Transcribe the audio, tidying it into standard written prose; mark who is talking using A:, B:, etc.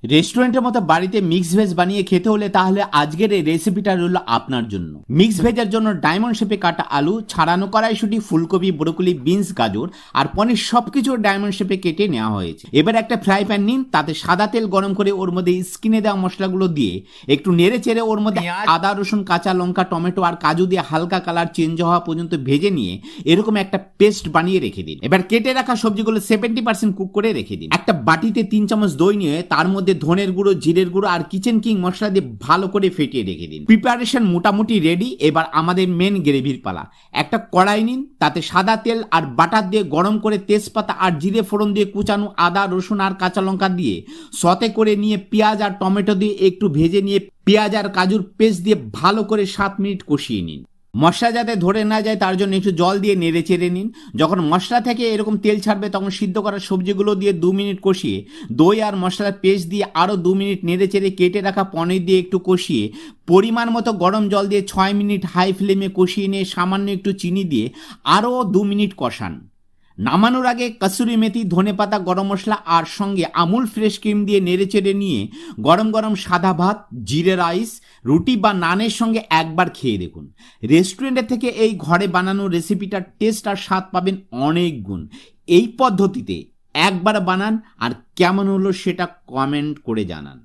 A: রেস্টুরেন্টের মতো বাড়িতে মিক্স ভেজ বানিয়ে খেতে হলে তাহলে আজকের এই রেসিপিটা রইল আপনার জন্য। মিক্স ভেজের জন্য ডায়মন্ড শেপে কাটা আলু, ছাড়ানো কড়াইশুঁটি, ফুলকপি, ব্রোকলি, বিনস, গাজর আর পনির সবকিছু ডায়মন্ড শেপে কেটে নেওয়া হয়েছে। এবার একটা ফ্রাই প্যান নিন, তাতে সাদা তেল গরম করে ওর মধ্যে স্কিনে দেওয়া মশলাগুলো দিয়ে একটু নেড়ে চেড়ে ওর মধ্যে আদা, রসুন, কাঁচা লঙ্কা, টমেটো আর কাজু দিয়ে হালকা কালার চেঞ্জ হওয়া পর্যন্ত ভেজে নিয়ে এরকম একটা পেস্ট বানিয়ে রেখে দিন। এবার কেটে রাখা সবজিগুলো 70% কুক করে রেখে দিন। একটা বাটিতে 3 চামচ দই নিয়ে তার মধ্যে ধনের গুঁড়ো, জিরের গুঁড়ো আর কিচেন কিং মশলা দিয়ে ভালো করে ফেটিয়ে রেখে দিন। প্রিপারেশন মোটামুটি রেডি। এবার আমাদের মেন গ্রেভির পালা। একটা কড়াই নিন, তাতে সাদা তেল আর বাটার দিয়ে গরম করে তেজপাতা আর জিরে ফোড়ন দিয়ে কুচানো আদা, রসুন আর কাঁচা লঙ্কা দিয়ে সতে করে নিয়ে পেঁয়াজ আর টমেটো দিয়ে একটু ভেজে নিয়ে পেঁয়াজ আর কাজুর পেস্ট দিয়ে ভালো করে 7 মিনিট কষিয়ে নিন। মশলা যাতে ধরে না যায় তার জন্য একটু জল দিয়ে নেড়ে চেড়ে নিন। যখন মশলা থেকে এরকম তেল ছাড়বে তখন সিদ্ধ করা সবজিগুলো দিয়ে 2 মিনিট কষিয়ে দই আর মশলার পেস্ট দিয়ে আরও 2 মিনিট নেড়ে চেড়ে কেটে রাখা পনির দিয়ে একটু কষিয়ে পরিমাণ মতো গরম জল দিয়ে 6 মিনিট হাই ফ্লেমে কষিয়ে নিয়ে সামান্য একটু চিনি দিয়ে আরও 2 মিনিট কষান। নামানোর আগে কসুরি মেথি, ধনেপাতা, গরম মশলা আর সঙ্গে আমুল ফ্রেশ ক্রিম দিয়ে নেড়ে চেড়ে নিয়ে গরম গরম সাদা ভাত, জিরে রাইস, রুটি বা নানের সঙ্গে একবার খেয়ে দেখুন। রেস্টুরেন্টের থেকে এই ঘরে বানানো রেসিপিটার টেস্ট আর স্বাদ পাবেন অনেক গুণ। এই পদ্ধতিতে একবার বানান আর কেমন হলো সেটা কমেন্ট করে জানান।